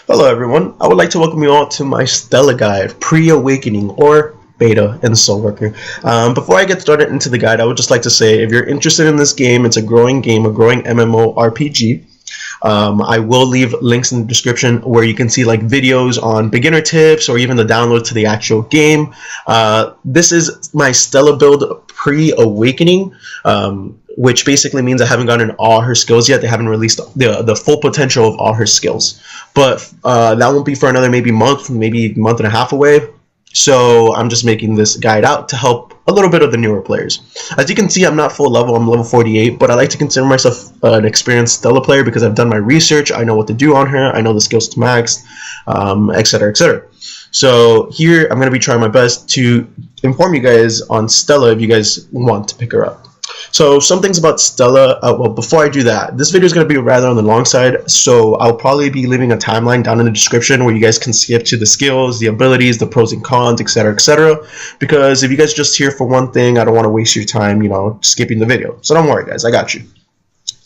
Hello everyone, I would like to welcome you all to my Stella guide, Pre-Awakening or Beta in Soul Worker. Before I get started into the guide, I would just like to say if you're interested in this game, it's a growing game, a growing MMORPG. I will leave links in the description where you can see like videos on beginner tips or even the download to the actual game. This is my Stella build Pre-Awakening, which basically means I haven't gotten all her skills yet. They haven't released the full potential of all her skills. But that won't be for another maybe month and a half away. So I'm just making this guide out to help a little bit of the newer players. As you can see, I'm not full level, I'm level 48, but I like to consider myself an experienced Stella player because I've done my research, I know what to do on her, I know the skills to max, etc, etc. So here I'm going to be trying my best to inform you guys on Stella if you guys want to pick her up. So some things about Stella, well, before I do that, this video is going to be rather on the long side, so I'll probably be leaving a timeline down in the description where you guys can skip to the skills, the abilities, the pros and cons, etc, etc, because if you guys are just here for one thing, I don't want to waste your time, skipping the video. So don't worry guys, I got you.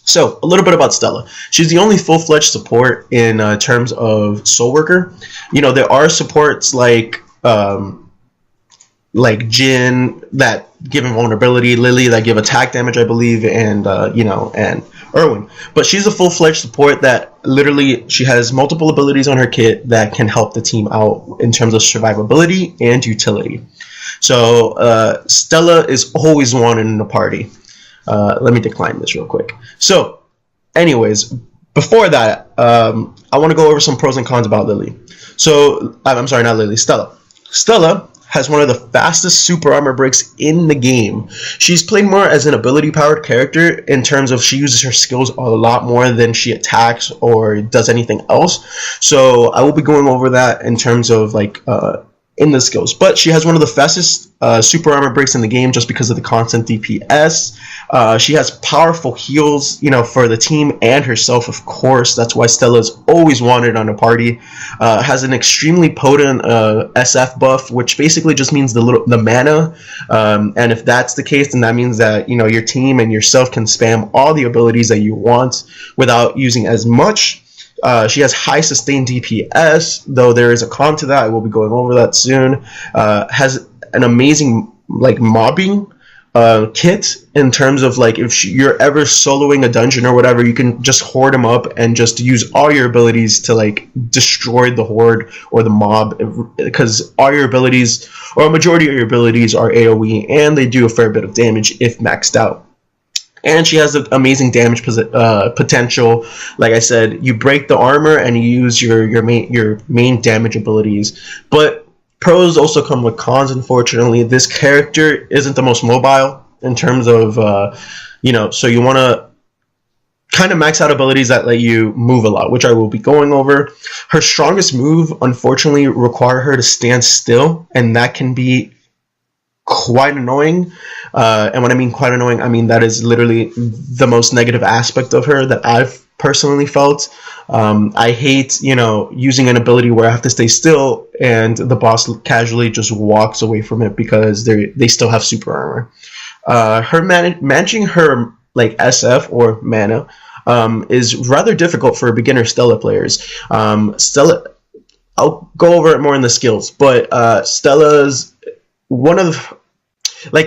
So, a little bit about Stella. She's the only full-fledged support in terms of Soul Worker. There are supports like Jin that give invulnerability, Lily that give attack damage, I believe, and and Erwin. But she's a full-fledged support that literally she has multiple abilities on her kit that can help the team out in terms of survivability and utility. So Stella is always wanted in a party. Let me decline this real quick. So, anyways, before that, I want to go over some pros and cons about Lily. So, I'm sorry, not Lily, Stella. Stella has one of the fastest super armor breaks in the game. She's played more as an ability-powered character in terms of she uses her skills a lot more than she attacks or does anything else. So I will be going over that in terms of in the skills. But she has one of the fastest super armor breaks in the game just because of the constant DPS. She has powerful heals, for the team and herself, of course. That's why Stella is always wanted on a party. Has an extremely potent SF buff, which basically just means the mana. And if that's the case, then that means that your team and yourself can spam all the abilities that you want without using as much. She has high sustained DPS, though there is a con to that. I will be going over that soon. Has an amazing mobbing kit in terms of if you're ever soloing a dungeon or whatever, you can just horde them up and just use all your abilities to destroy the horde or the mob, because all your abilities or a majority of your abilities are AoE and they do a fair bit of damage if maxed out. And she has an amazing damage potential. Like I said, you break the armor and you use your main damage abilities. But pros also come with cons, unfortunately. This character isn't the most mobile in terms of, so you want to kind of max out abilities that let you move a lot, which I will be going over. Her strongest move, unfortunately, require her to stand still, and that can be quite annoying. And when I mean quite annoying, I mean that is literally the most negative aspect of her that I've personally felt. I hate, using an ability where I have to stay still and the boss casually just walks away from it because they still have super armor. Her managing her SF or mana is rather difficult for beginner Stella players. Stella, I'll go over it more in the skills, but Stella's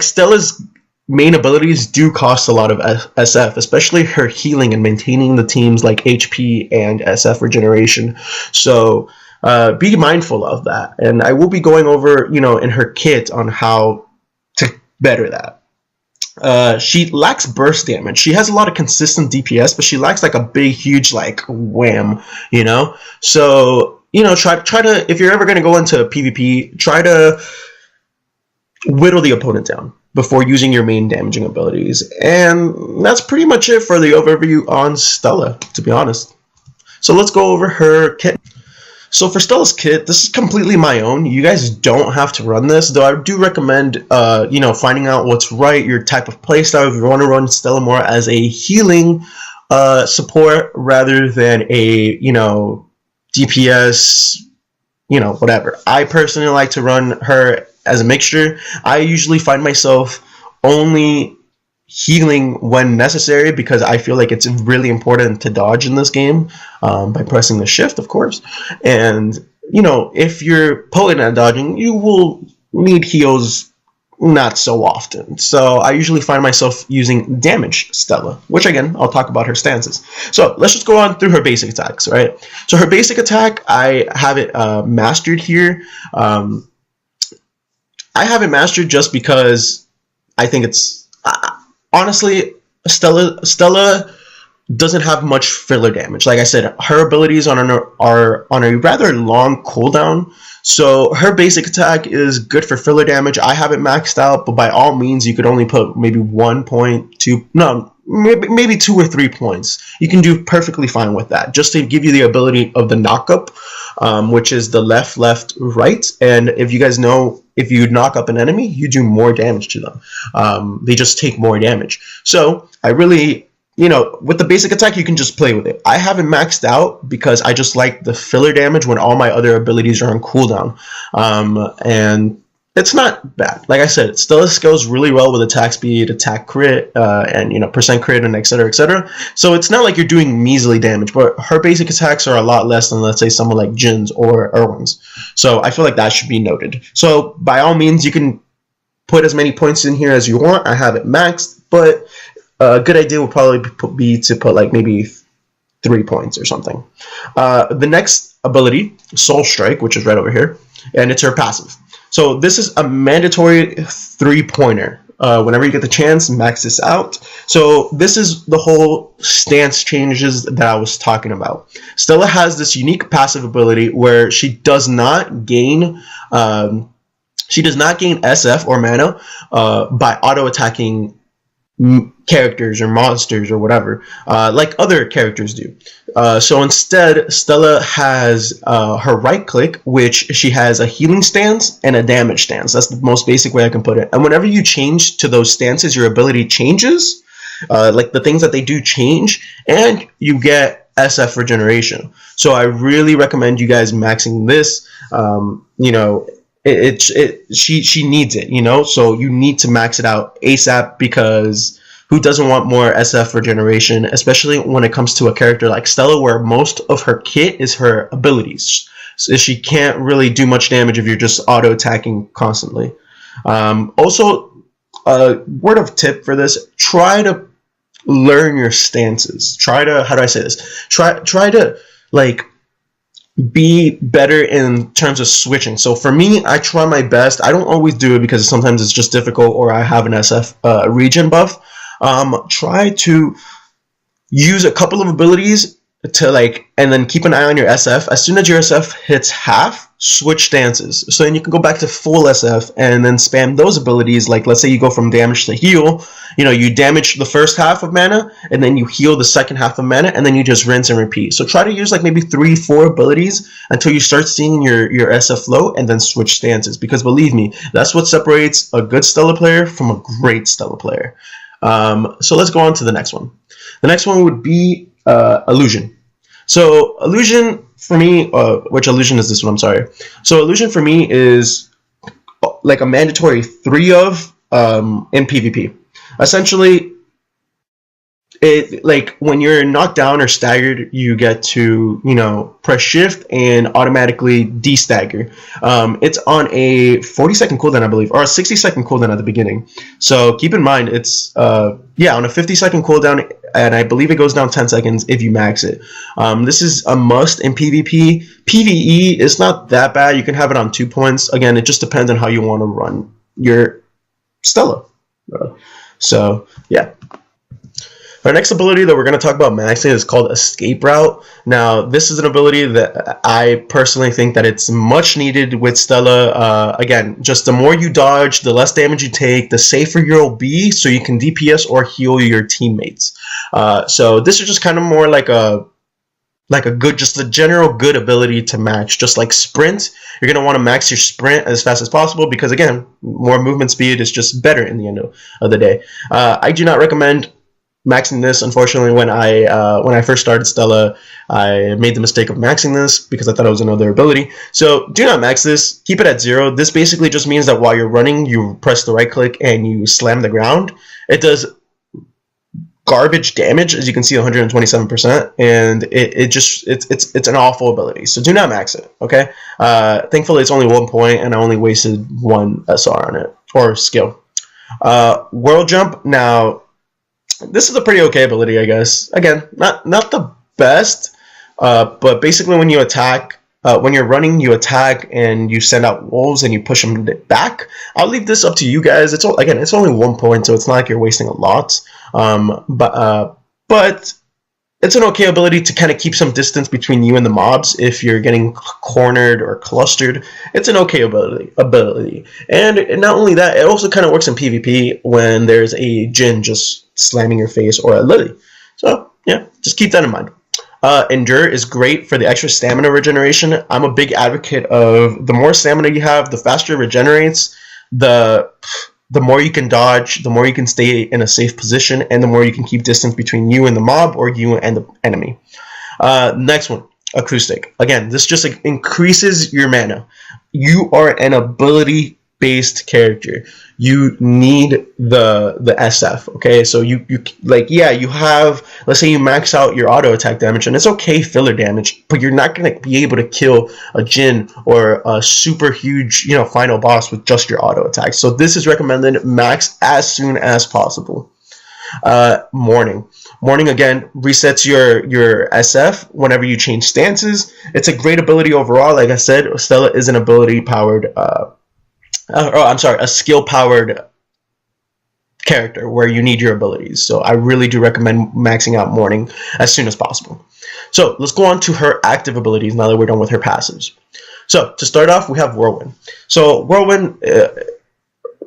Stella's main abilities do cost a lot of SF, especially her healing and maintaining the team's HP and SF regeneration. So be mindful of that. And I will be going over, in her kit on how to better that. She lacks burst damage. She has a lot of consistent DPS, but she lacks a big, huge wham, So, try to, if you're ever going to go into PvP, try to whittle the opponent down before using your main damaging abilities. And that's pretty much it for the overview on Stella, to be honest. So let's go over her kit. So for Stella's kit, this is completely my own. You guys don't have to run this, though I do recommend finding out what's right, your type of playstyle, if you want to run Stella more as a healing support rather than a DPS, whatever. I personally like to run her as a mixture. I usually find myself only healing when necessary, because I feel like it's really important to dodge in this game, by pressing the shift, of course. And you know, if you're potent at dodging, you will need heals not so often. So I usually find myself using damage Stella, which again, I'll talk about her stances. So let's just go on through her basic attacks, right? So her basic attack, I have it mastered here. I have it mastered just because I think it's honestly, Stella doesn't have much filler damage. Like I said, her abilities are on a rather long cooldown, so her basic attack is good for filler damage. I have it maxed out, but by all means, you could only put maybe 1 point, maybe 2 or 3 points. You can do perfectly fine with that, just to give you the ability of the knock up, which is the left, right. And if you guys know, if you knock up an enemy, you do more damage to them. They just take more damage. So I really, you know, with the basic attack, you can just play with it. I haven't maxed out because I just like the filler damage when all my other abilities are on cooldown. And it's not bad. Like I said, it still scales really well with attack speed, attack crit, and you know, percent crit, and etc, etc. So it's not like you're doing measly damage, but her basic attacks are a lot less than, let's say, someone like Jin's or Erwin's. So I feel like that should be noted. So by all means, you can put as many points in here as you want. I have it maxed, but a good idea would probably be to put like maybe 3 points or something. The next ability, Soul Strike, which is right over here, and it's her passive. So this is a mandatory 3-pointer. Whenever you get the chance, max this out. So this is the whole stance changes that I was talking about. Stella has this unique passive ability where she does not gain SF or mana by auto attacking characters or monsters or whatever, like other characters do. So instead, Stella has her right click, which she has a healing stance and a damage stance. That's the most basic way I can put it. And whenever you change to those stances, your ability changes. Like the things that they do change, and you get SF regeneration. So I really recommend you guys maxing this. You know, she needs it, you know, so you need to max it out ASAP, because who doesn't want more SF regeneration, especially when it comes to a character like Stella, where most of her kit is her abilities. So she can't really do much damage if you're just auto attacking constantly. Also, word of tip for this: try to learn your stances. Try to, how do I say this? Try to like be better in terms of switching. So for me, I try my best. I don't always do it because sometimes it's just difficult, or I have an SF regen buff. Try to use a couple of abilities to like, and then keep an eye on your SF. As soon as your SF hits half, switch stances. So then you can go back to full SF and then spam those abilities. Like, let's say you go from damage to heal, you know, you damage the first half of mana and then you heal the second half of mana, and then you just rinse and repeat. So try to use like maybe 3-4 abilities until you start seeing your SF flow, and then switch stances, because believe me, that's what separates a good Stella player from a great Stella player. So let's go on to the next one. The next one would be Illusion. So Illusion for me, which Illusion is this one? I'm sorry. So Illusion for me is like a mandatory 3 of in PvP. Essentially, it like when you're knocked down or staggered, you get to, you know, press shift and automatically destagger. It's on a 40-second cooldown, I believe, or a 60-second cooldown at the beginning. So keep in mind, it's yeah, on a 50-second cooldown, and I believe it goes down 10 seconds if you max it. This is a must in PvP. PvE is not that bad. You can have it on 2 points. Again, it just depends on how you want to run your Stella. So yeah. Our next ability that we're going to talk about maxing is called Escape Route. Now, this is an ability that I personally think that it's much needed with Stella. Again, just the more you dodge, the less damage you take, the safer you'll be, so you can DPS or heal your teammates. So this is just kind of more like a good, just a general good ability to match. Just like sprint, you're going to want to max your sprint as fast as possible, because again, more movement speed is just better in the end of the day. I do not recommend maxing this. Unfortunately, when I first started Stella, I made the mistake of maxing this because I thought it was another ability. So do not max this. Keep it at 0. This basically just means that while you're running, you press the right click and you slam the ground. It does garbage damage, as you can see, 127%, and it's an awful ability. So do not max it. Okay. Thankfully, it's only 1 point, and I only wasted 1 SR on it, or skill. World Jump. Now, this is a pretty okay ability, I guess. Again, not the best, but basically when you attack, when you're running, you attack and you send out wolves and you push them back. I'll leave this up to you guys. It's only 1 point, so it's not like you're wasting a lot. But it's an okay ability to kind of keep some distance between you and the mobs if you're getting cornered or clustered. It's an okay ability. And not only that, it also kind of works in PvP when there's a Jhin just slamming your face, or a Lily. So yeah, just keep that in mind. Endure is great for the extra stamina regeneration. I'm a big advocate of the more stamina you have, the faster it regenerates, the more you can dodge, the more you can stay in a safe position, and the more you can keep distance between you and the mob, or you and the enemy. Next one, Acoustic. Again, this just increases your mana. You are an ability-based character. You need the SF, okay? So you have, let's say you max out your auto attack damage, and it's okay filler damage, but you're not going to be able to kill a Jhin or a super huge, final boss with just your auto attack. So this is recommended max as soon as possible. Morning again resets your SF whenever you change stances. It's a great ability overall. Like I said, Stella is an ability powered a skill powered character where you need your abilities. So I really do recommend maxing out Morning as soon as possible. So let's go on to her active abilities now that we're done with her passives. So to start off, we have Whirlwind. So Whirlwind,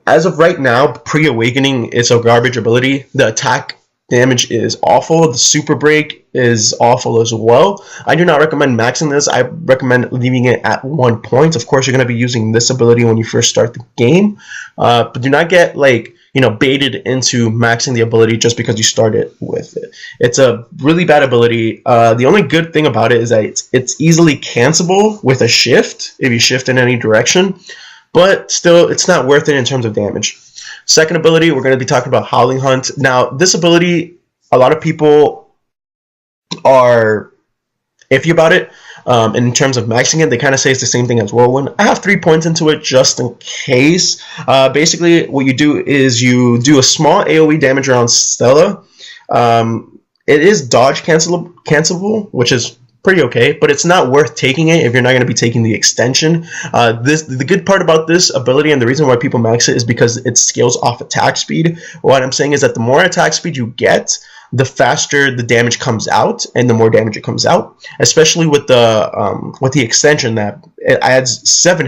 as of right now, pre-awakening, it's a garbage ability. The attack damage is awful. The super break is awful as well. I do not recommend maxing this. I recommend leaving it at 1 point. Of course, you're going to be using this ability when you first start the game, but do not get baited into maxing the ability just because you started with it. It's a really bad ability. The only good thing about it is that it's easily cancelable with a shift if you shift in any direction, but still, it's not worth it in terms of damage. Second ability, we're going to be talking about Howling Hunt. Now, this ability, a lot of people are iffy about it. In terms of maxing it, they kind of say it's the same thing as Whirlwind. I have 3 points into it just in case. Basically, what you do is you do a small AoE damage around Stella. It is dodge cancelable, which is pretty okay, but it's not worth taking it if you're not going to be taking the extension. The good part about this ability, and the reason why people max it, is because it scales off attack speed. What I'm saying is that the more attack speed you get, the faster the damage comes out, and the more damage it comes out. Especially with the extension that it adds 7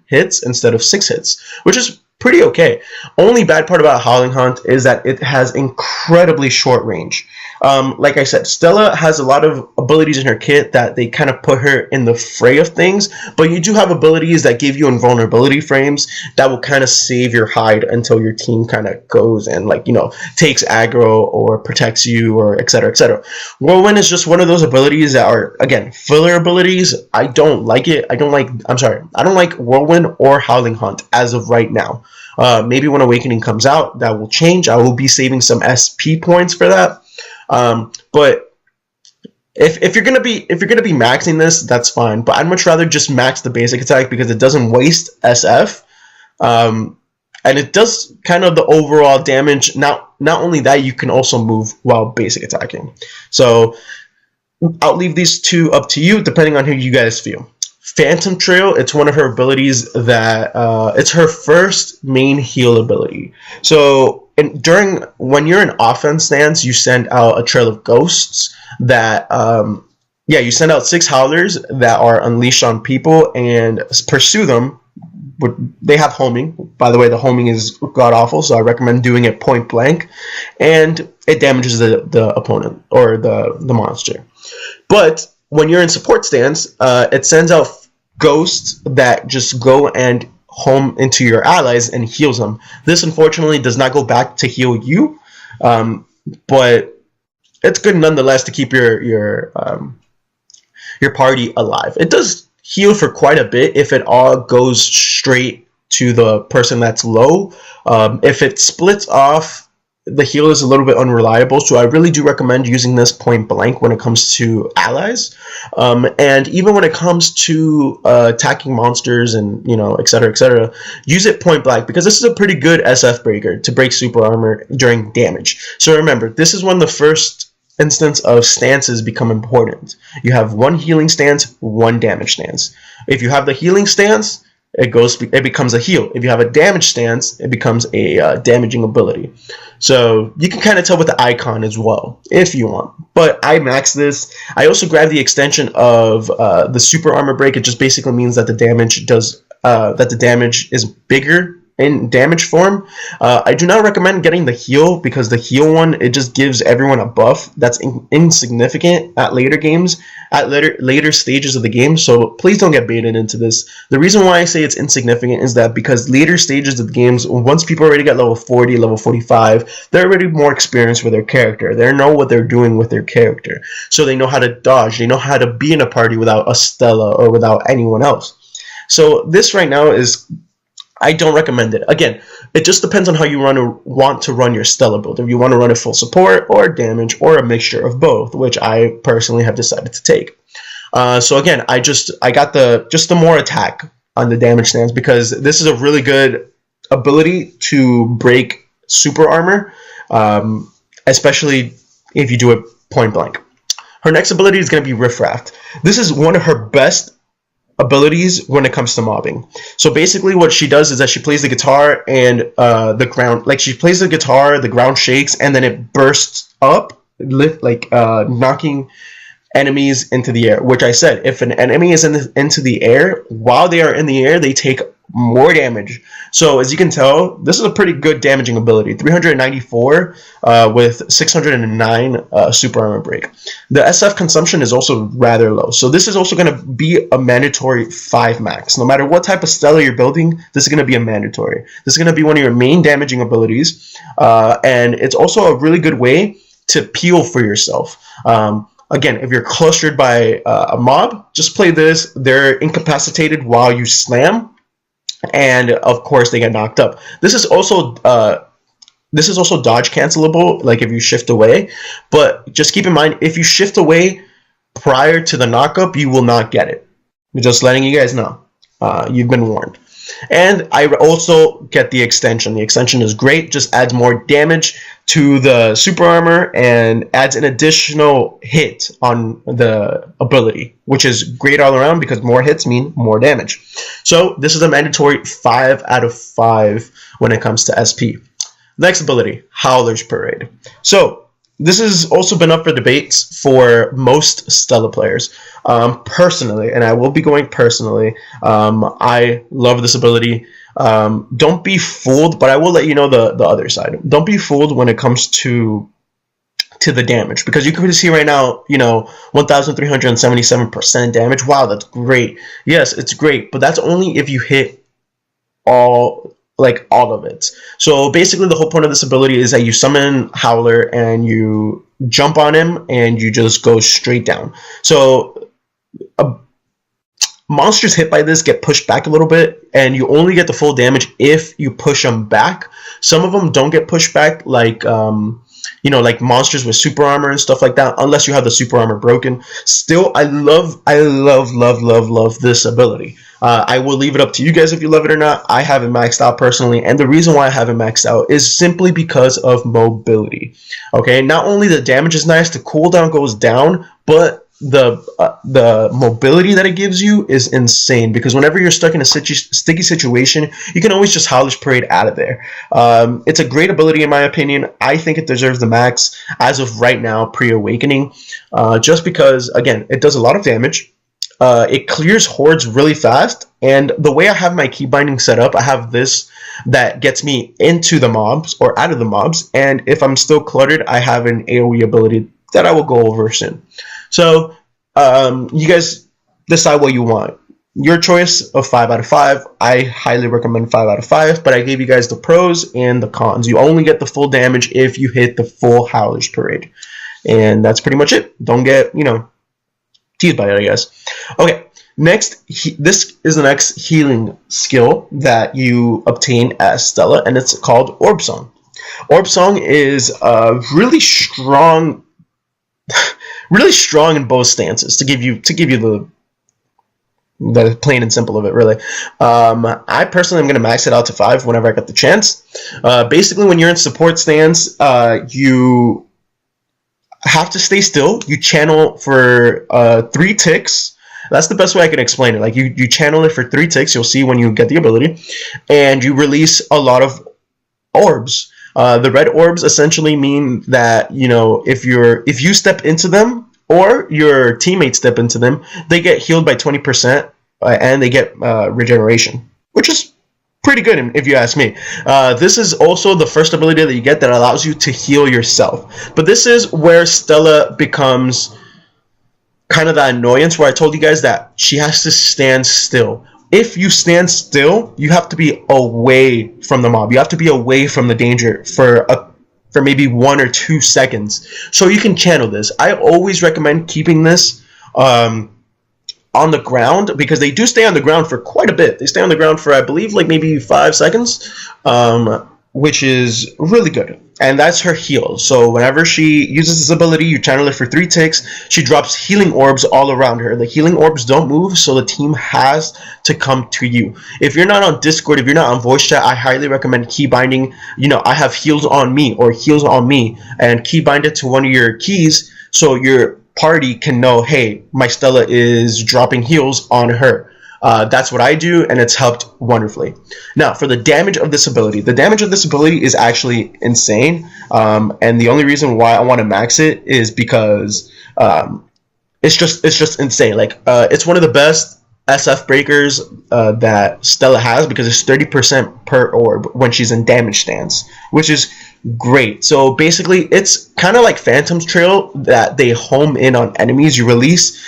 hits instead of 6 hits, which is pretty okay. Only bad part about Howling Hunt is that it has incredibly short range. Like I said, Stella has a lot of abilities in her kit that they kind of put her in the fray of things, but you do have abilities that give you invulnerability frames that will kind of save your hide until your team kind of goes and takes aggro or protects you, or etc, etc. Whirlwind is just one of those abilities that are, again, filler abilities. I don't like it. I don't like Whirlwind or Howling Hunt as of right now. Maybe when Awakening comes out, that will change. I will be saving some SP points for that. But if you're gonna be maxing this, that's fine. But I'd much rather just max the basic attack because it doesn't waste SF, and it does kind of the overall damage. Not only that, you can also move while basic attacking. So I'll leave these two up to you, depending on who you guys feel. Phantom Trail, it's one of her abilities that it's her first main heal ability. So when you're in offense stance, you send out a trail of ghosts that you send out 6 howlers that are unleashed on people and pursue them. They have homing. By the way, the homing is god awful, so I recommend doing it point blank, and it damages the opponent or the monster. But when you're in support stance, it sends out ghosts that just go and home into your allies and heals them. This unfortunately does not go back to heal you, but it's good nonetheless to keep your party alive. It does heal for quite a bit if it all goes straight to the person that's low. If it splits off, the heal is a little bit unreliable, so I really do recommend using this point blank when it comes to allies, and even when it comes to attacking monsters and, you know, etc., use it point blank, because this is a pretty good SF breaker to break super armor during damage. So remember, this is when the first instance of stances become important. You have one healing stance, one damage stance. If you have the healing stance, it becomes a heal. If you have a damage stance, it becomes a damaging ability. So you can kind of tell with the icon as well if you want. But I maxed this. I also grabbed the extension of the super armor break. It just basically means that the damage is bigger in damage form. I do not recommend getting the heal, because the heal one, it just gives everyone a buff that's insignificant at later games, at later stages of the game. So please don't get baited into this. The reason why I say it's insignificant is that because later stages of the games, once people already get level 40, level 45, they're already more experienced with their character. They know what they're doing with their character. So they know how to dodge. They know how to be in a party without a Stella or without anyone else. So this right now is, I don't recommend it. Again, it just depends on how you want to run your Stella build. If you want to run it full support or damage or a mixture of both, which I personally have decided to take. So again, I got the more attack on the damage stance, because this is a really good ability to break super armor, especially if you do it point blank. Her next ability is going to be Riff Raft. This is one of her best abilities when it comes to mobbing. So basically what she does is that she plays the guitar, and the ground, like, she plays the guitar, the ground shakes, and then it bursts up, knocking enemies into the air. Which I said, if an enemy is into the air, while they are in the air, they take more damage. So as you can tell, this is a pretty good damaging ability. 394 with 609 super armor break. The SF consumption is also rather low, so this is also going to be a mandatory 5 max. No matter what type of Stella you're building, this is going to be a mandatory. This is going to be one of your main damaging abilities, and it's also a really good way to peel for yourself. Again, if you're clustered by a mob, just play this. They're incapacitated while you slam, and of course they get knocked up. This is also dodge cancelable, like if you shift away, but just keep in mind, if you shift away prior to the knockup, you will not get it. Just letting you guys know. You've been warned. And I also get the extension. The extension is great, just adds more damage to the super armor and adds an additional hit on the ability, which is great all around, because more hits mean more damage. So this is a mandatory 5 out of 5 when it comes to SP. Next ability, Howler's Parade. So this has also been up for debates for most Stella players. Personally, and I will be going personally, I love this ability. Don't be fooled, but I will let you know the other side. Don't be fooled when it comes to the damage, because you can see right now, 1,377% damage. Wow, that's great. Yes, it's great, but that's only if you hit all of it. So basically the whole point of this ability is that you summon Howler and you jump on him and you just go straight down. So monsters hit by this get pushed back a little bit, and you only get the full damage if you push them back. Some of them don't get pushed back, like monsters with super armor and stuff like that, unless you have the super armor broken. Still, I love this ability. I will leave it up to you guys if you love it or not. I have it maxed out personally, and the reason why I have it maxed out is simply because of mobility. Okay, not only the damage is nice, the cooldown goes down, but the mobility that it gives you is insane, because whenever you're stuck in a sticky situation, you can always just Howler's Parade out of there. It's a great ability in my opinion. I think it deserves the max as of right now, pre-awakening, just because, again, it does a lot of damage. It clears hordes really fast, and the way I have my key binding set up, I have this that gets me into the mobs or out of the mobs, and if I'm still cluttered, I have an AoE ability that I will go over soon. So you guys decide what you want. Your choice of 5 out of 5. I highly recommend 5 out of 5, but I gave you guys the pros and the cons. You only get the full damage if you hit the full Howler's Parade, and that's pretty much it. Don't get teased by it, I guess. Okay, next, this is the next healing skill that you obtain as Stella, and it's called Orb Song. Orb Song is really strong, really strong in both stances. To give you the plain and simple of it, really. I personally am going to max it out to 5 whenever I get the chance. Basically, when you're in support stance, you have to stay still. You channel for 3 ticks. That's the best way I can explain it. Like you channel it for 3 ticks. You'll see when you get the ability, and you release a lot of orbs. The red orbs essentially mean that, you know, if you step into them or your teammates step into them, they get healed by 20%, and they get regeneration, which is pretty good if you ask me. This is also the first ability that you get that allows you to heal yourself. But this is where Stella becomes kind of that annoyance where I told you guys that she has to stand still. If you stand still, you have to be away from the mob. You have to be away from the danger for maybe 1 or 2 seconds, so you can channel this. I always recommend keeping this on the ground, because they do stay on the ground for quite a bit. They stay on the ground for, I believe, like maybe 5 seconds, which is really good. And that's her heal. So whenever she uses this ability, you channel it for 3 ticks. She drops healing orbs all around her. The healing orbs don't move, so the team has to come to you. If you're not on Discord, if you're not on voice chat, I highly recommend key binding. You know, I have heals on me or heals on me, and key bind it to one of your keys so your party can know, hey, my Stella is dropping heals on her. That's what I do, and it's helped wonderfully. Now, for the damage of this ability, the damage of this ability is actually insane, and the only reason why I want to max it is because it's just insane. Like, it's one of the best SF breakers that Stella has, because it's 30% per orb when she's in damage stance, which is great. So basically, it's kind of like Phantom's Trail that they home in on enemies. You release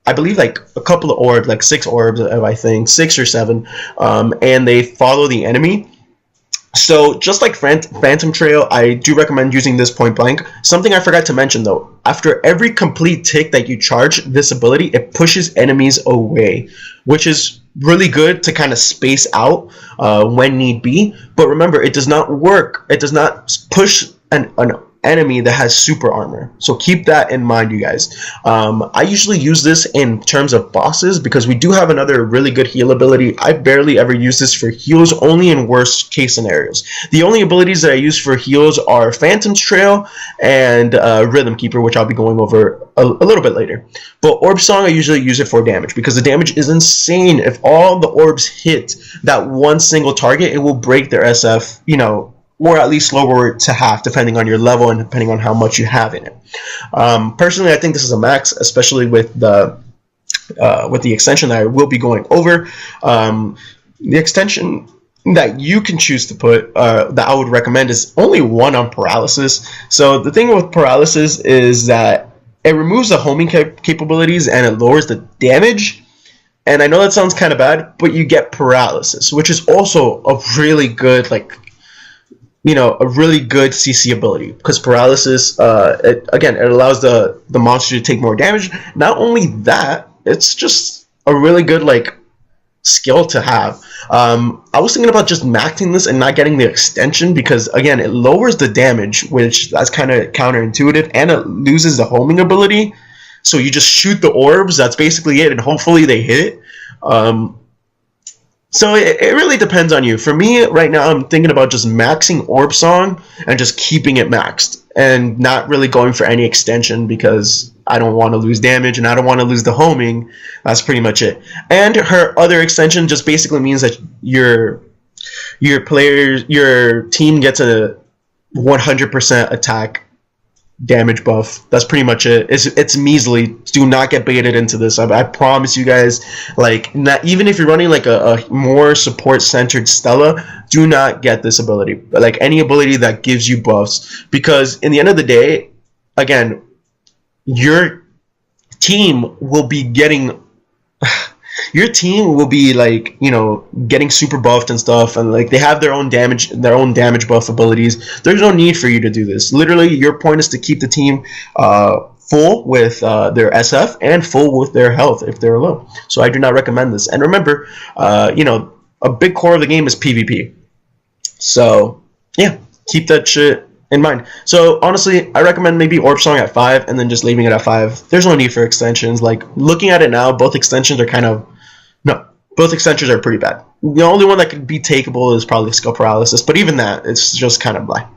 I believe like a couple of orbs, like 6 orbs, I think 6 or 7, and they follow the enemy. So just like Phantom Trail, I do recommend using this point blank. Something I forgot to mention though, after every complete tick that you charge this ability, it pushes enemies away, which is really good to kind of space out when need be. But remember, it does not work. It does not push an enemy that has super armor, so keep that in mind, you guys. I usually use this in terms of bosses, because we do have another really good heal ability. I barely ever use this for heals, only in worst case scenarios. The only abilities that I use for heals are Phantom's Trail and Rhythm Keeper, which I'll be going over a little bit later. But Orb Song, I usually use it for damage, because the damage is insane. If all the orbs hit that one single target, it will break their SF, you know, or at least lower it to half, depending on your level and depending on how much you have in it. Personally, I think this is a max, especially with the extension that I will be going over. The extension that you can choose to put, that I would recommend, is only one on paralysis. So the thing with paralysis is that it removes the homing capabilities and it lowers the damage. And I know that sounds kind of bad, but you get paralysis, which is also a really good, like, you know, a really good CC ability, because paralysis, it allows the monster to take more damage. Not only that, it's just a really good, like, skill to have. I was thinking about just maxing this and not getting the extension, because again, it lowers the damage, which that's kind of counterintuitive, and it loses the homing ability. So you just shoot the orbs, that's basically it, and hopefully they hit. So it really depends on you. For me, right now, I'm thinking about just maxing Orb Song and just keeping it maxed and not really going for any extension, because I don't want to lose damage and I don't want to lose the homing. That's pretty much it. And her other extension just basically means that your team gets a 100% attack damage buff. That's pretty much it. It's measly. Do not get baited into this. I promise you guys, like, not even if you're running like a more support centered Stella, do not get this ability. But like any ability that gives you buffs, because in the end of the day, again, your team will be getting your team will be, like, you know, getting super buffed and stuff, and like they have their own damage buff abilities. There's no need for you to do this. Literally, your point is to keep the team full with their SF and full with their health if they're low. So I do not recommend this. And remember, you know, a big core of the game is PvP. So yeah, keep that shit in mind. So honestly, I recommend maybe Orb Song at 5 and then just leaving it at 5. There's no need for extensions. Like looking at it now, both extensions are kind of no, both extensions are pretty bad. The only one that could be takeable is probably Skill Paralysis, but even that, it's just kind of blah.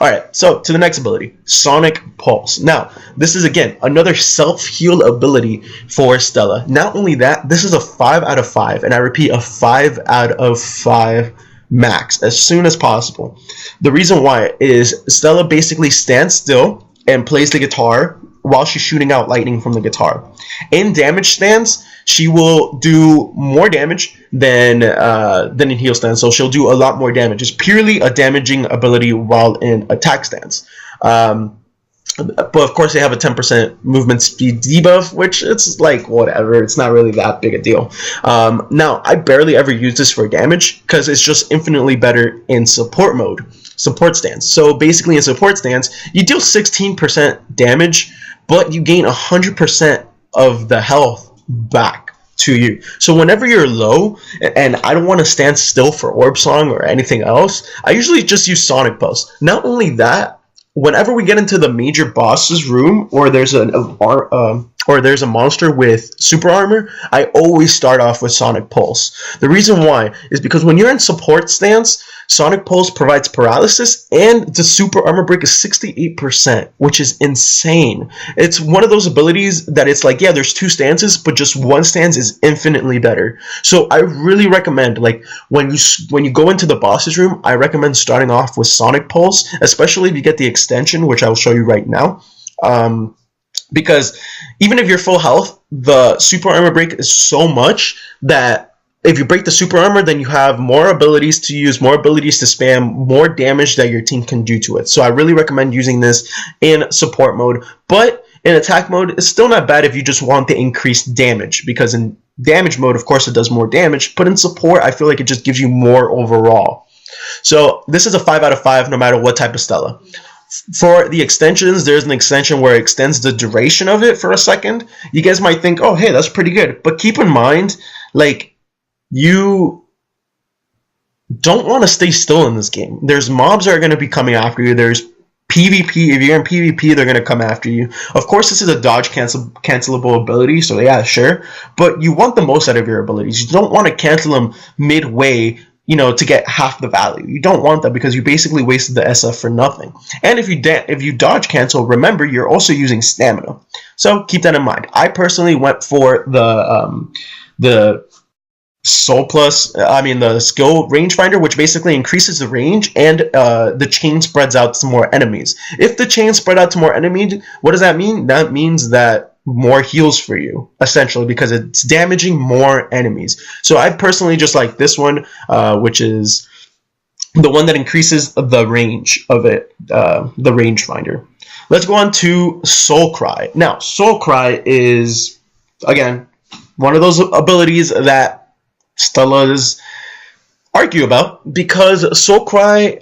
Alright, so to the next ability, Sonic Pulse. Now, this is again another self-heal ability for Stella. Not only that, this is a 5 out of 5, and I repeat, a 5 out of 5 max as soon as possible. The reason why is Stella basically stands still and plays the guitar while she's shooting out lightning from the guitar. In damage stance, she will do more damage than in heal stance, so she'll do a lot more damage. It's purely a damaging ability while in attack stance. But of course, they have a 10% movement speed debuff, which it's like whatever. It's not really that big a deal. Now, I barely ever use this for damage because it's just infinitely better in support mode, support stance. So basically, in support stance, you deal 16% damage, but you gain 100% of the health back to you. So whenever you're low and I don't want to stand still for Orb Song or anything else, I usually just use Sonic Pulse. Not only that, whenever we get into the major boss's room or there's a monster with super armor, I always start off with Sonic Pulse. The reason why is because when you're in support stance, Sonic Pulse provides paralysis and the super armor break is 68%, which is insane. It's one of those abilities that it's like, yeah, there's two stances, but just one stance is infinitely better. So I really recommend, like, when you go into the boss's room, I recommend starting off with Sonic Pulse, especially if you get the extension, which I will show you right now. Because even if you're full health, the super armor break is so much that if you break the super armor, then you have more abilities to use, more abilities to spam, more damage that your team can do to it. So I really recommend using this in support mode. But in attack mode, it's still not bad if you just want the increased damage, because in damage mode, of course, it does more damage. But in support, I feel like it just gives you more overall. So this is a 5 out of 5 no matter what type of Stella. For the extensions, there's an extension where it extends the duration of it for a second. You guys might think, oh, hey, that's pretty good. But keep in mind, like, you don't want to stay still in this game. There's mobs that are going to be coming after you. There's PvP. If you're in PvP, they're going to come after you. Of course, this is a dodge cancelable ability, so yeah, sure. But you want the most out of your abilities. You don't want to cancel them midway, you know, to get half the value. You don't want that because you basically wasted the SF for nothing. And if you dodge cancel, remember you're also using stamina. So keep that in mind. I personally went for the the skill rangefinder, which basically increases the range and the chain spreads out to more enemies. If the chain spread out to more enemies, what does that mean? That means that more heals for you, essentially, because it's damaging more enemies. So I personally just like this one, which is the one that increases the range of it, the rangefinder. Let's go on to Soul Cry. Now, Soul Cry is, again, one of those abilities that Stella's argue about, because Soul Cry's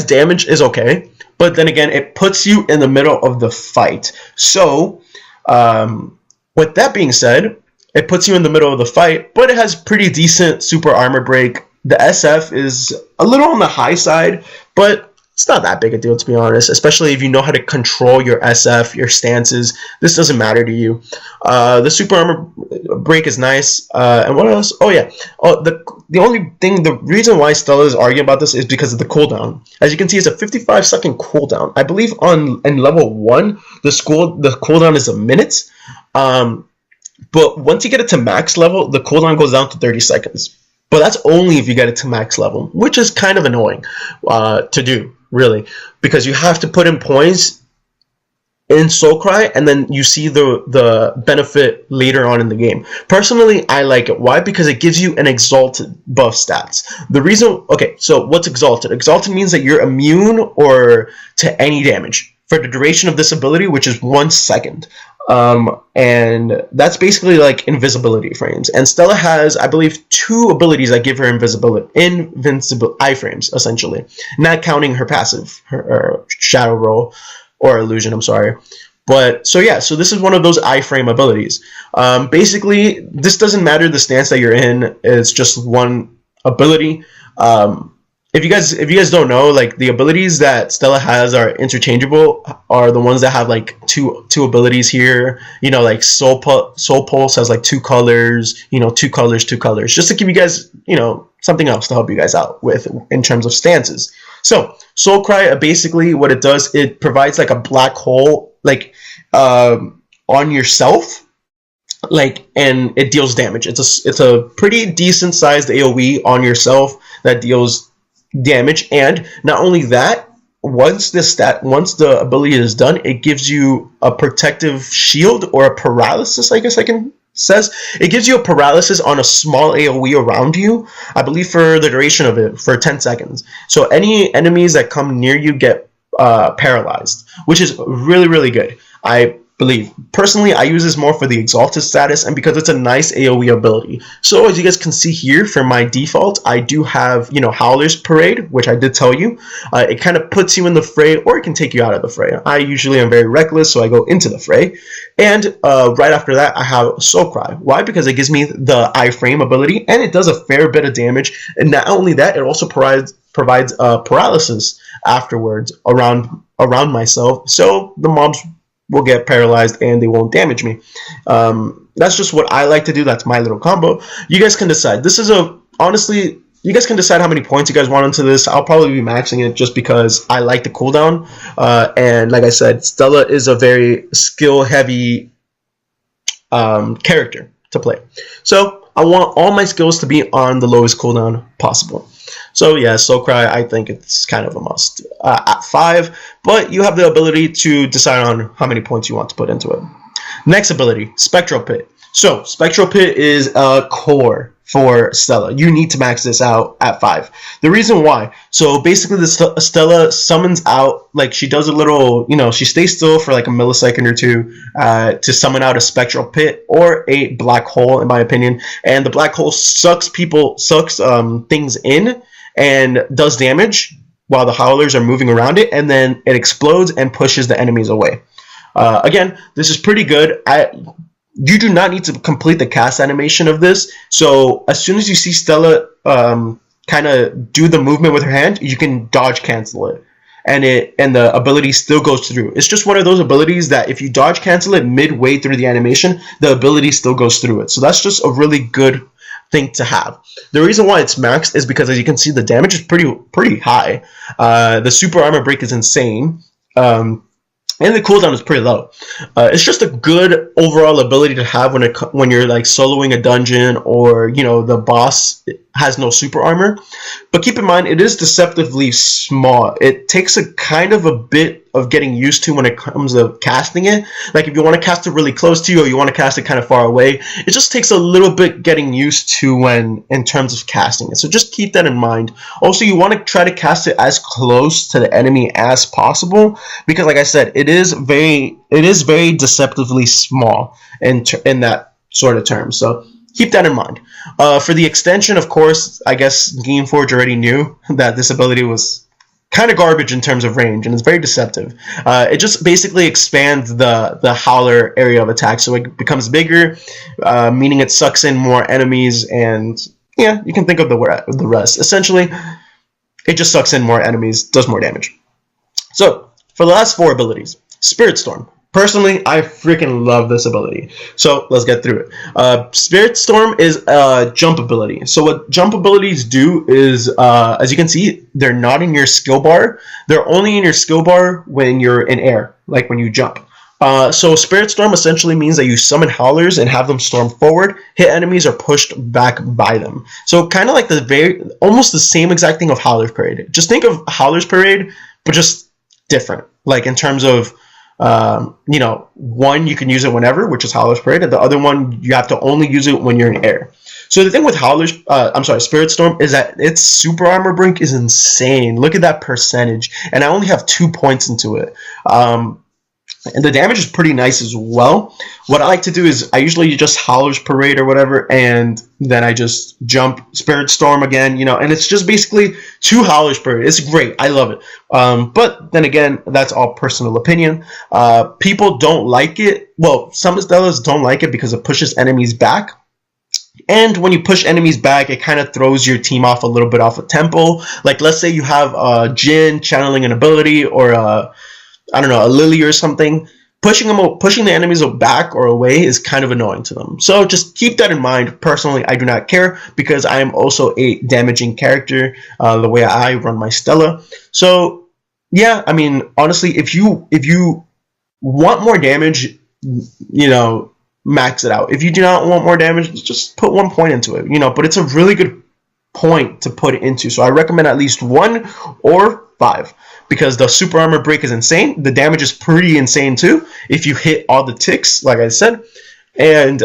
damage is okay, but then again, it puts you in the middle of the fight. So, with that being said, it puts you in the middle of the fight, but it has pretty decent super armor break. The SF is a little on the high side, but it's not that big a deal, to be honest, especially if you know how to control your SF, your stances. This doesn't matter to you. The super armor break is nice. And what else? Oh, yeah. Oh, the reason why Stella is arguing about this is because of the cooldown. As you can see, it's a 55-second cooldown. I believe in level 1, the cooldown is a minute. But once you get it to max level, the cooldown goes down to 30 seconds. But that's only if you get it to max level, which is kind of annoying to do, really, because you have to put in points in Soul Cry, and then you see the benefit later on in the game. Personally, I like it. Why? Because it gives you an exalted buff stats. The reason, okay, so what's exalted? Exalted means that you're immune or to any damage for the duration of this ability, which is 1 second. And that's basically like invisibility frames. And Stella has, I believe, 2 abilities that give her invincible iframes, essentially, not counting her passive, her shadow roll or illusion. I'm sorry. But so yeah, so this is one of those iframe abilities. Basically, this doesn't matter the stance that you're in. It's just one ability. if you guys don't know, like the abilities that Stella has are interchangeable. Are the ones that have like two abilities here. You know, like Soul Pulse has like two colors. You know, two colors, two colors. Just to give you guys, you know, something else to help you guys out with in terms of stances. So Soul Cry, basically what it does, it provides like a black hole, like on yourself, like, and it deals damage. It's a pretty decent sized AoE on yourself that deals damage. And not only that, once the ability is done, it gives you a protective shield or a paralysis, I guess I can says. It gives you a paralysis on a small AoE around you, I believe, for the duration of it, for 10 seconds. So any enemies that come near you get paralyzed, which is really, really good, I believe. Personally, I use this more for the exalted status and because it's a nice AoE ability. So as you guys can see here, for my default, I do have, you know, Howler's Parade, which I did tell you. It kind of puts you in the fray, or it can take you out of the fray. I usually am very reckless, so I go into the fray. And right after that, I have Soul Cry. Why? Because it gives me the iframe ability, and it does a fair bit of damage. And not only that, it also provides paralysis afterwards around myself, so the mobs will get paralyzed and they won't damage me. That's just what I like to do. That's my little combo. You guys can decide. This is honestly, you guys can decide how many points you guys want into this. I'll probably be maxing it just because I like the cooldown. And like I said, Stella is a very skill heavy character to play. So I want all my skills to be on the lowest cooldown possible. So yeah, Soul Cry, I think it's kind of a must at 5, but you have the ability to decide on how many points you want to put into it. Next ability, Spectral Pit. So Spectral Pit is a core for Stella. You need to max this out at 5. The reason why, so basically the Stella summons out, like she does a little, you know, she stays still for like a millisecond or two to summon out a Spectral Pit or a black hole, in my opinion. And the black hole sucks things in and does damage while the howlers are moving around it, and then it explodes and pushes the enemies away. Again, this is pretty good. You do not need to complete the cast animation of this, so as soon as you see Stella kind of do the movement with her hand, you can dodge cancel it, and the ability still goes through. It's just one of those abilities that if you dodge cancel it midway through the animation, the ability still goes through it. So that's just a really good thing to have. The reason why it's maxed is because, as you can see, the damage is pretty high. The super armor break is insane. And the cooldown is pretty low. It's just a good overall ability to have when you're like soloing a dungeon, or you know the boss has no super armor. But keep in mind, it is deceptively small. It takes a kind of a bit of getting used to when it comes to casting it. Like if you want to cast it really close to you, or you want to cast it kind of far away, it just takes a little bit getting used to when in terms of casting it. So just keep that in mind. Also, you want to try to cast it as close to the enemy as possible, because like I said, it is very deceptively small in that sort of term. So keep that in mind. For the extension, of course, I guess Gameforge already knew that this ability was kind of garbage in terms of range, and it's very deceptive. It just basically expands the howler area of attack, so it becomes bigger, meaning it sucks in more enemies, and yeah, you can think of the rest. Essentially, it just sucks in more enemies, does more damage. So, for the last 4 abilities, Spirit Storm. Personally, I freaking love this ability. So let's get through it. Spirit Storm is a jump ability. So what jump abilities do is, as you can see, they're not in your skill bar. They're only in your skill bar when you're in air, like when you jump. So Spirit Storm essentially means that you summon howlers and have them storm forward, hit enemies, or pushed back by them. So kind of like almost the same exact thing of Howler's Parade. Just think of Howler's Parade, but just different. Like in terms of you know, one you can use it whenever, which is Howler's Parade, and the other one you have to only use it when you're in air. So the thing with Spirit Storm is that its super armor brink is insane. Look at that percentage, and I only have 2 points into it. And the damage is pretty nice as well. What I like to do is I usually just Howler's Parade or whatever, and then I just jump Spirit Storm again, you know, and it's just basically 2 Howler's Parade. It's great. I love it. But then again, that's all personal opinion. People don't like it. Well, some Stellas don't like it because it pushes enemies back. And when you push enemies back, it kind of throws your team off a little bit off a tempo. Like, let's say you have Jin channeling an ability, or I don't know, a Lily or something. Pushing the enemies back or away is kind of annoying to them. So just keep that in mind. Personally, I do not care, because I am also a damaging character, the way I run my Stella. So yeah, I mean, honestly, if you want more damage, you know, max it out. If you do not want more damage, just put 1 point into it, you know. But it's a really good point to put it into, so I recommend at least 1 or 5, because the super armor break is insane. The damage is pretty insane too if you hit all the ticks, like I said. And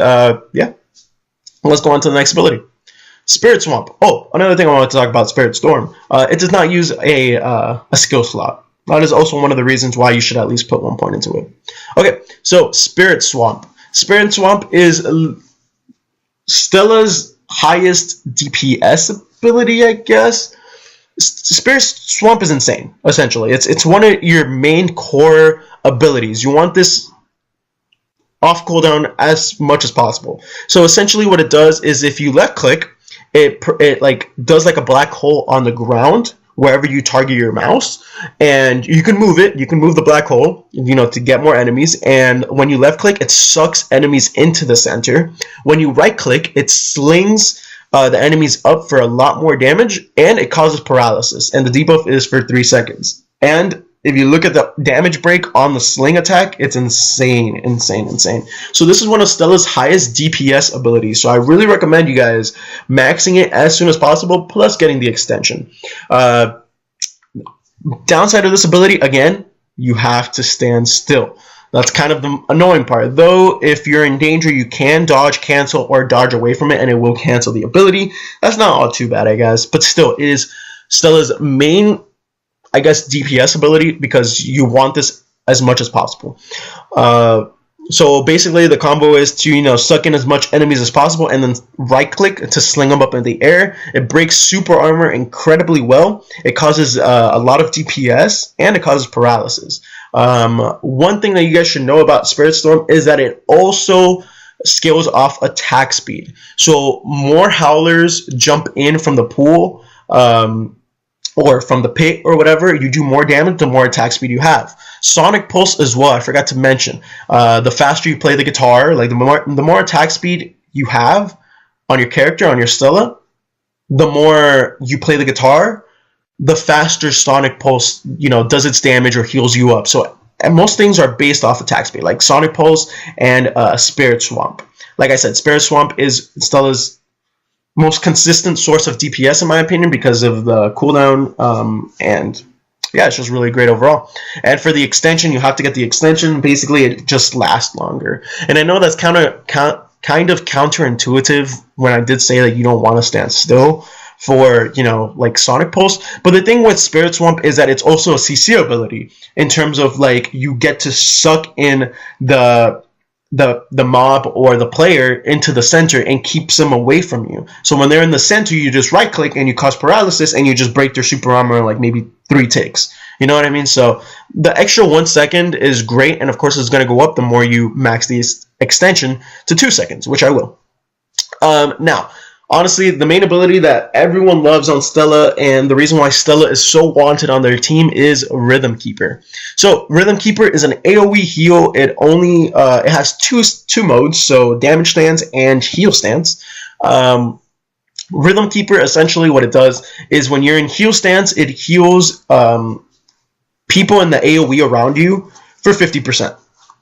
yeah, let's go on to the next ability, Spirit Swamp. Oh, another thing I wanted to talk about Spirit Storm. It does not use a skill slot. That is also one of the reasons why you should at least put 1 point into it. Okay, so Spirit Swamp. Spirit Swamp is Stella's highest DPS ability, I guess. Spirit Swamp is insane, essentially. It's one of your main core abilities. You want this off cooldown as much as possible. So essentially what it does is, if you left click, it like does like a black hole on the ground wherever you target your mouse, and you can move it. You can move the black hole, you know, to get more enemies. And when you left click, it sucks enemies into the center. When you right click, it slings the enemies up for a lot more damage, and it causes paralysis. And the debuff is for 3 seconds. And if you look at the damage break on the sling attack, it's insane, insane, insane. So this is one of Stella's highest DPS abilities. So I really recommend you guys maxing it as soon as possible, plus getting the extension. Downside of this ability, again, you have to stand still. That's kind of the annoying part. Though, if you're in danger, you can dodge, cancel, or dodge away from it, and it will cancel the ability. That's not all too bad, I guess. But still, it is Stella's main, I guess, DPS ability, because you want this as much as possible. So basically, the combo is to, you know, suck in as much enemies as possible, and then right click to sling them up in the air. It breaks super armor incredibly well. It causes a lot of DPS, and it causes paralysis. One thing that you guys should know about Spirit Storm is that it also scales off attack speed. So more howlers jump in from the pool, or from the pit or whatever, you do more damage, the more attack speed you have. Sonic Pulse as well, I forgot to mention. The faster you play the guitar, like the more attack speed you have on your character, on your Stella, the more you play the guitar, the faster Sonic Pulse, you know, does its damage or heals you up. So most things are based off attack speed, like Sonic Pulse and Spirit Swamp. Like I said, Spirit Swamp is Stella's most consistent source of DPS, in my opinion, because of the cooldown, and yeah, it's just really great overall. And for the extension, you have to get the extension. Basically, it just lasts longer. And I know that's kind of counterintuitive when I did say that you don't want to stand still for, you know, like Sonic Pulse. But the thing with Spirit Swamp is that it's also a CC ability, in terms of, like, you get to suck in the mob or the player into the center and keeps them away from you. So when they're in the center, you just right click and you cause paralysis, and you just break their super armor in like maybe 3 ticks. You know what I mean? So the extra 1 second is great, and of course it's going to go up the more you max the extension to 2 seconds, which I will. Now, honestly, the main ability that everyone loves on Stella, and the reason why Stella is so wanted on their team, is Rhythm Keeper. So Rhythm Keeper is an AoE heal. It only it has two modes, so damage stance and heal stance. Rhythm Keeper, essentially what it does is, when you're in heal stance, it heals people in the AoE around you for 50%.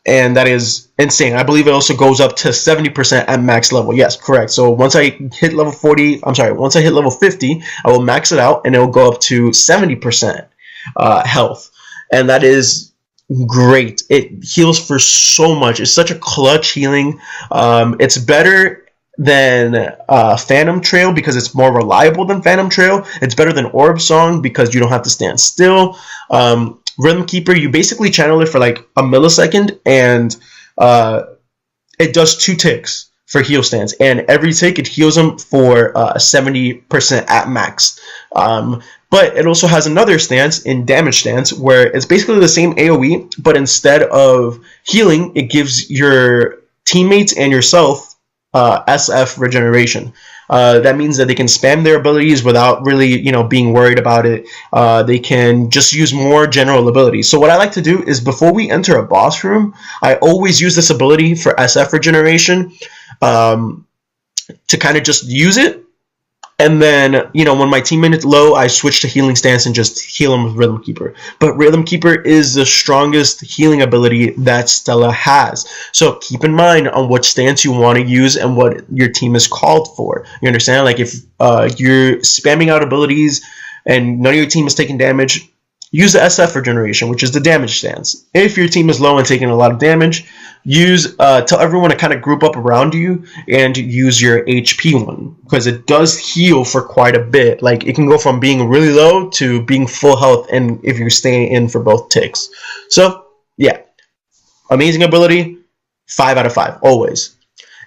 And that is insane. I believe it also goes up to 70% at max level. Yes, correct. So once I hit level 50, I will max it out, and it will go up to 70% health. And that is great. It heals for so much. It's such a clutch healing. It's better than Phantom Trail because it's more reliable than Phantom Trail. It's better than Orb Song because you don't have to stand still. Rhythm Keeper, you basically channel it for like a millisecond, and it does 2 ticks for heal stance, and every tick it heals them for 70% at max. But it also has another stance in damage stance, where it's basically the same AoE, but instead of healing, it gives your teammates and yourself SF regeneration. That means that they can spam their abilities without really, being worried about it. They can just use more general abilities. So what I like to do is before we enter a boss room, I always use this ability for SF regeneration to kind of just use it. And then, when my teammate is low, I switch to healing stance and just heal him with Rhythm Keeper. But Rhythm Keeper is the strongest healing ability that Stella has. So keep in mind on what stance you want to use and what your team is called for. You understand? Like if you're spamming out abilities and none of your team is taking damage, use the SF regeneration, which is the damage stance. If your team is low and taking a lot of damage, tell everyone to kind of group up around you and use your HP one, because it does heal for quite a bit. Like it can go from being really low to being full health, and if you're staying in for both ticks. So yeah, amazing ability, 5 out of 5 always.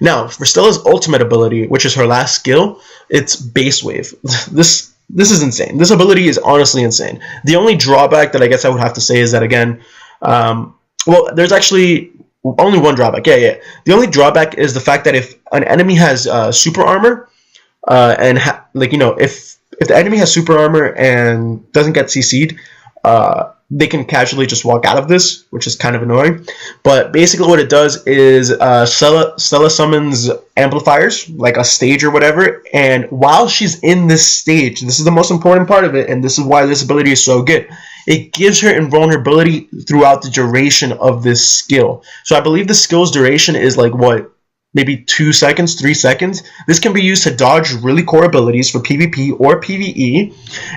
Now for Stella's ultimate ability, which is her last skill, it's Base Wave. This is insane. This ability is honestly insane. The only drawback that I guess I would have to say is that, again, well, there's actually only one drawback. Yeah. The only drawback is the fact that if an enemy has super armor, if the enemy has super armor and doesn't get CC'd, they can casually just walk out of this, which is kind of annoying. But basically what it does is Stella summons amplifiers, like a stage or whatever, and while she's in this stage, this is the most important part of it, and this is why this ability is so good, it gives her invulnerability throughout the duration of this skill. So I believe the skill's duration is like, what, maybe 2 seconds, 3 seconds. This can be used to dodge really core abilities for PvP or PvE,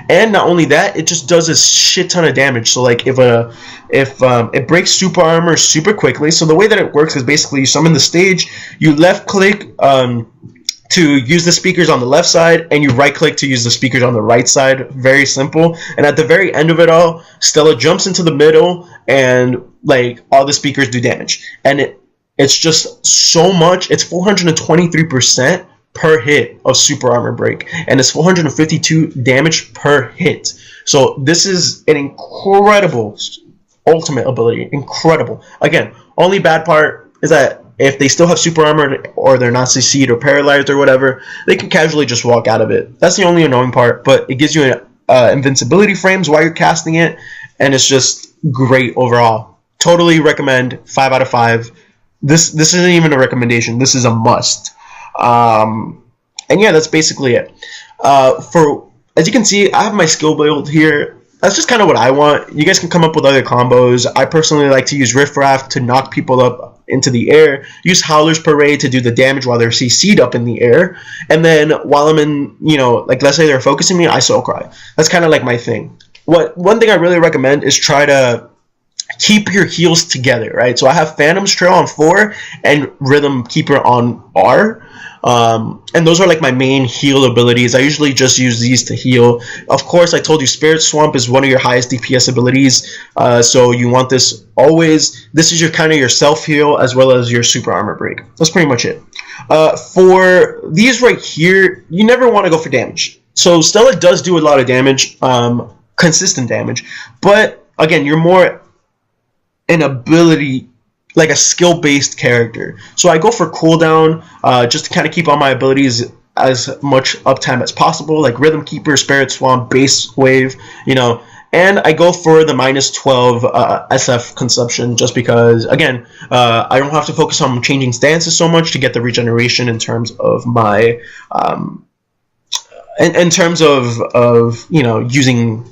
and not only that, it just does a shit ton of damage. So like if it breaks super armor super quickly. So the way that it works is basically you summon the stage, you left click to use the speakers on the left side, and you right click to use the speakers on the right side. Very simple. And at the very end of it all, Stella jumps into the middle, and like all the speakers do damage, and it's just so much. It's 423% per hit of super armor break, and it's 452 damage per hit. So this is an incredible ultimate ability. Incredible. Again, only bad part is that if they still have super armor or they're not CC'd or paralyzed or whatever, they can casually just walk out of it. That's the only annoying part, but it gives you invincibility frames while you're casting it, and it's just great overall. Totally recommend. 5 out of 5. This isn't even a recommendation. This is a must. And yeah, that's basically it. As you can see, I have my skill build here. That's just kind of what I want. You guys can come up with other combos. I personally like to use Riff Raft to knock people up into the air. Use Howler's Parade to do the damage while they're CC'd up in the air. And then while I'm in, like let's say they're focusing me, I Soul Cry. That's kind of like my thing. One thing I really recommend is try to keep your heals together, right? So I have Phantom's Trail on 4 and Rhythm Keeper on R. And those are like my main heal abilities. I usually just use these to heal. Of course, I told you Spirit Swamp is one of your highest DPS abilities, so you want this always. This is your kind of your self heal as well as your super armor break. That's pretty much it. For these right here, you never want to go for damage. So Stella does do a lot of damage, consistent damage, but again, you're more an ability, like a skill-based character. So I go for cooldown, just to kind of keep all my abilities as much uptime as possible, like Rhythm Keeper, Spirit Swamp, Base Wave, and I go for the -12 SF consumption, just because, again, I don't have to focus on changing stances so much to get the regeneration in terms of my, in terms of using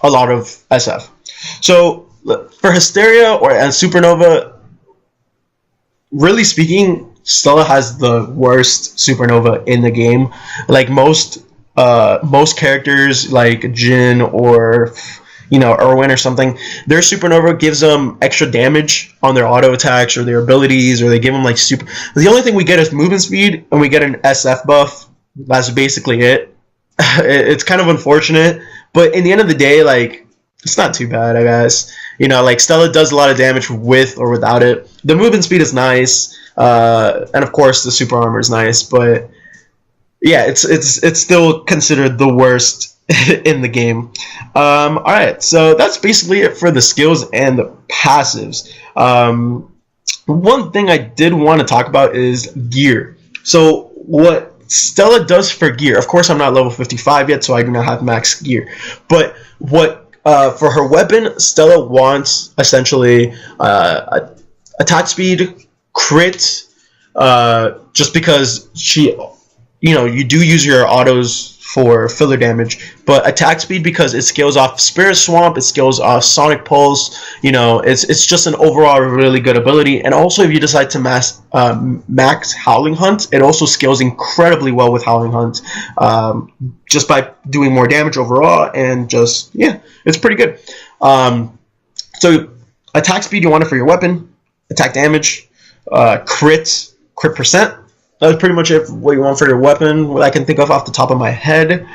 a lot of SF. So for Hysteria or Supernova, really speaking, Stella has the worst Supernova in the game. Like most characters, like Jin or Erwin or something, their Supernova gives them extra damage on their auto attacks or their abilities, or they give them like super. The only thing we get is movement speed, and we get an SF buff. That's basically it. It's kind of unfortunate, but in the end of the day, like, it's not too bad, I guess. Like Stella does a lot of damage with or without it. The movement speed is nice, and of course the super armor is nice. But yeah, it's still considered the worst in the game. All right, so that's basically it for the skills and the passives. One thing I did want to talk about is gear. So what Stella does for gear, of course I'm not level 55 yet, so I do not have max gear, but what for her weapon, Stella wants essentially attack speed, crit, just because she, you do use your autos for filler damage, but attack speed because it scales off Spirit Swamp, it scales off Sonic Pulse. It's just an overall really good ability. And also, if you decide to max Howling Hunt, it also scales incredibly well with Howling Hunt, just by doing more damage overall, and just, yeah, it's pretty good. So attack speed, you want it for your weapon, attack damage, crit percent. That's pretty much it. What you want for your weapon, what I can think of off the top of my head.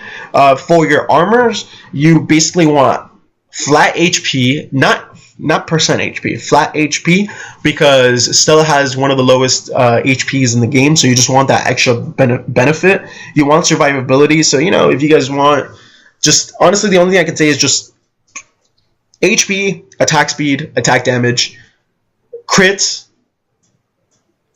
For your armors, you basically want flat HP, not percent HP, flat HP, because Stella has one of the lowest HPs in the game, so you just want that extra benefit. You want survivability, so if you guys want, just honestly, the only thing I can say is just HP, attack speed, attack damage, crits,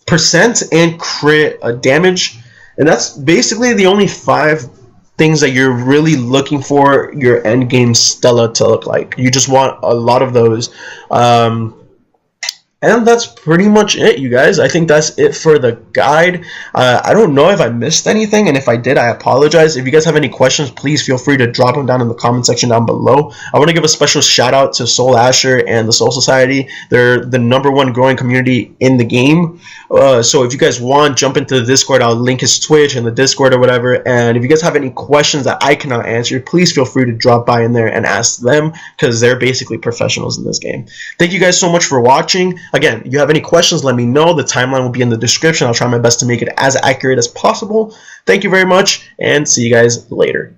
percent, and crit damage, and that's basically the only 5 things that you're really looking for your end game Stella to look like. You just want a lot of those, and that's pretty much it, you guys. I think that's it for the guide. I don't know if I missed anything, and if I did, I apologize. If you guys have any questions, please feel free to drop them down in the comment section down below. I want to give a special shout out to Soul Asher and the Soul Society. They're the #1 growing community in the game. So if you guys want, jump into the Discord. I'll link his Twitch and the Discord or whatever. And if you guys have any questions that I cannot answer, please feel free to drop by in there and ask them, because they're basically professionals in this game. Thank you guys so much for watching. Again, if you have any questions, let me know. The timeline will be in the description. I'll try my best to make it as accurate as possible. Thank you very much, and see you guys later.